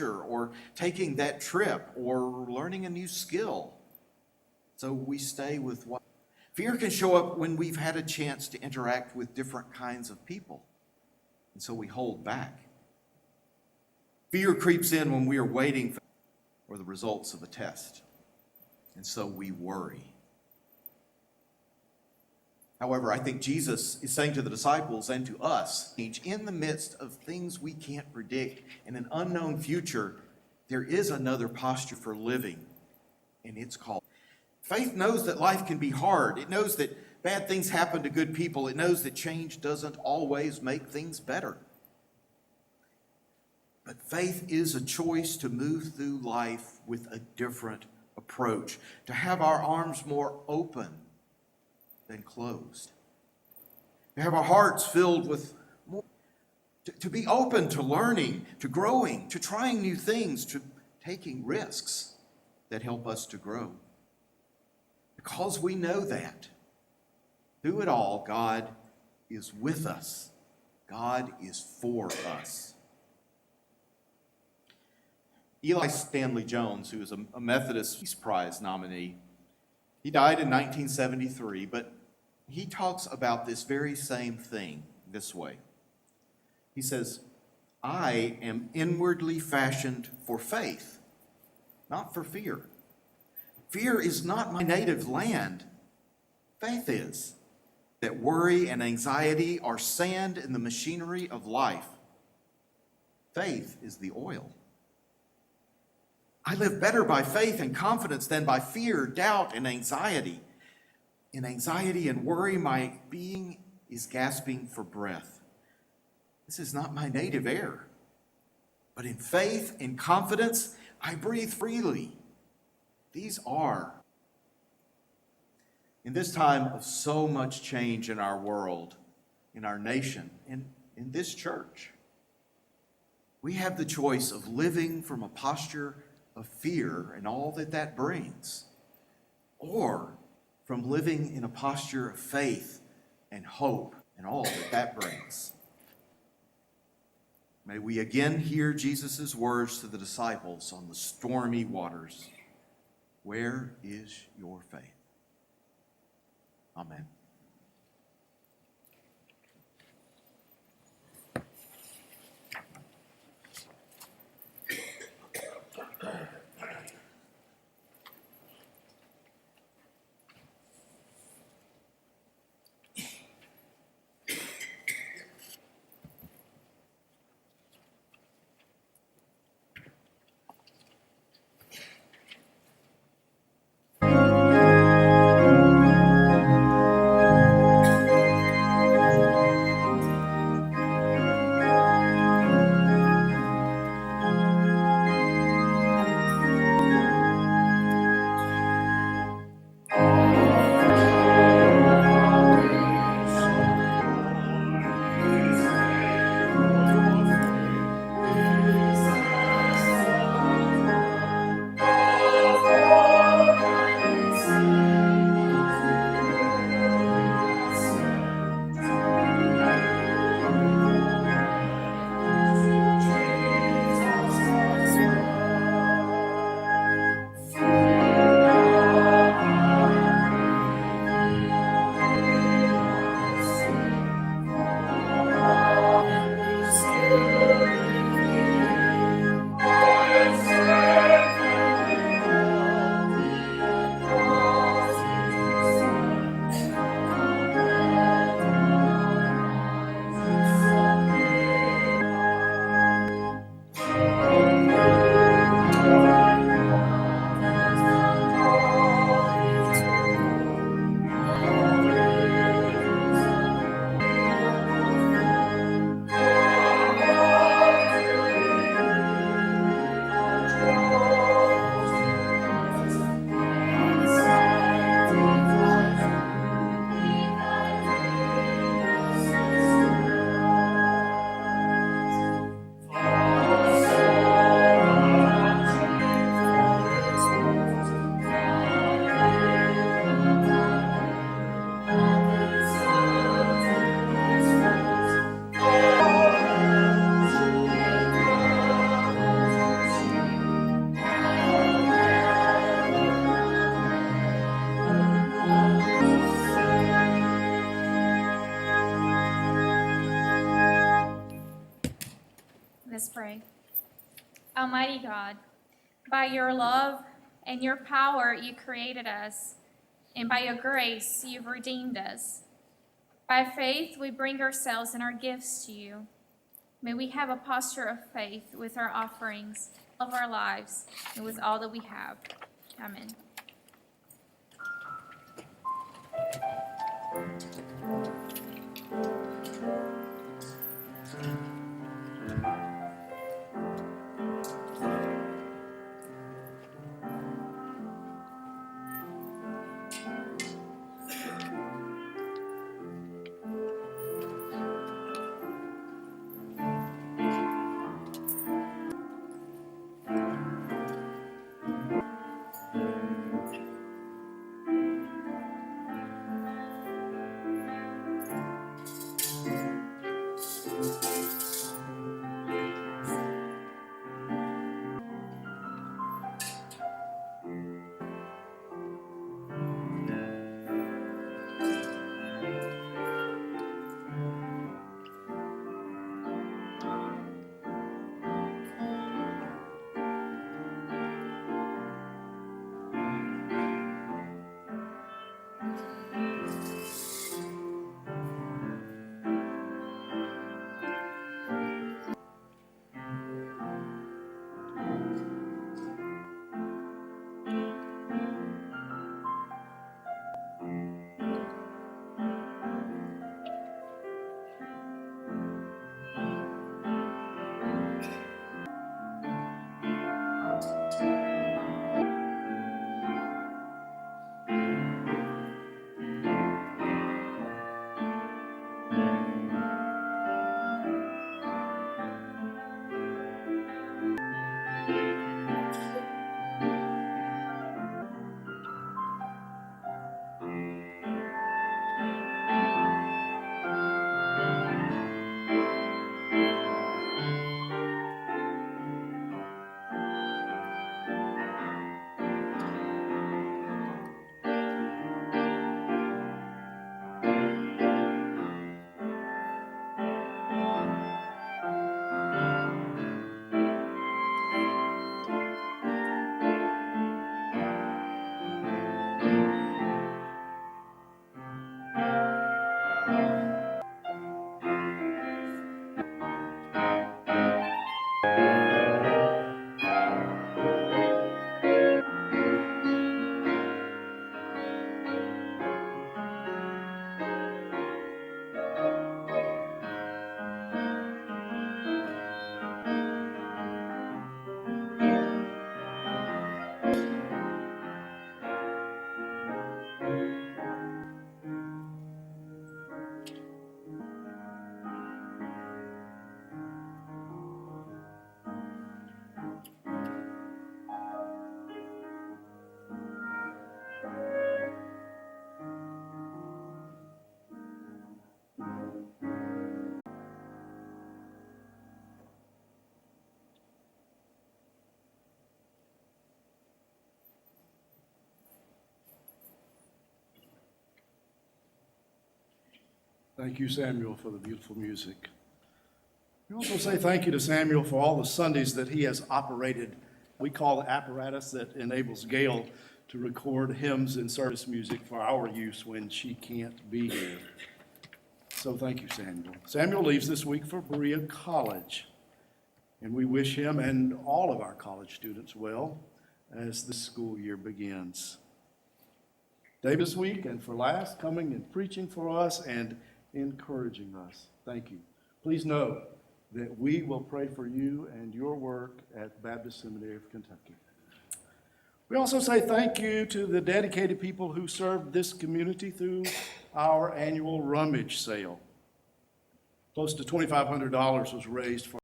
or taking that trip or learning a new skill. So we stay with what? Fear can show up when we've had a chance to interact with different kinds of people, and so we hold back. Fear creeps in when we are waiting for the results of a test, and so we worry. However, I think Jesus is saying to the disciples and to us, in the midst of things we can't predict in an unknown future, there is another posture for living, and it's called faith. Knows that life can be hard. It knows that bad things happen to good people. It knows that change doesn't always make things better. But faith is a choice to move through life with a different approach, to have our arms more open than closed, to have our hearts filled with more, to be open to learning, to growing, to trying new things, to taking risks that help us to grow. Because we know that through it all, God is with us. God is for us. Eli Stanley Jones, who is a Methodist Peace Prize nominee, he died in 1973, but he talks about this very same thing this way. He says, I am inwardly fashioned for faith, not for fear. Fear is not my native land. Faith is. That worry and anxiety are sand in the machinery of life. Faith is the oil. I live better by faith and confidence than by fear, doubt, and anxiety. In anxiety and worry, my being is gasping for breath. This is not my native air. But in faith and confidence, I breathe freely. These are. In this time of so much change in our world, in our nation, and in this church, we have the choice of living from a posture of fear and all that that brings, or from living in a posture of faith and hope and all that that brings. May we again hear Jesus' words to the disciples on the stormy waters. Where is your faith? Amen. Almighty God, by your love and your power you created us, and by your grace you've redeemed us. By faith we bring ourselves and our gifts to you. May we have a posture of faith with our offerings of our lives and with all that we have. Amen. Thank you, Samuel, for the beautiful music. We also say thank you to Samuel for all the Sundays that he has operated. We call the apparatus that enables Gail to record hymns and service music for our use when she can't be here. So thank you, Samuel. Samuel leaves this week for Berea College, and we wish him and all of our college students well as the school year begins. David this week and for last, coming and preaching for us and encouraging us. Thank you. Please know that we will pray for you and your work at Baptist Seminary of Kentucky. We also say thank you to the dedicated people who served this community through our annual rummage sale. Close to $2,500 was raised for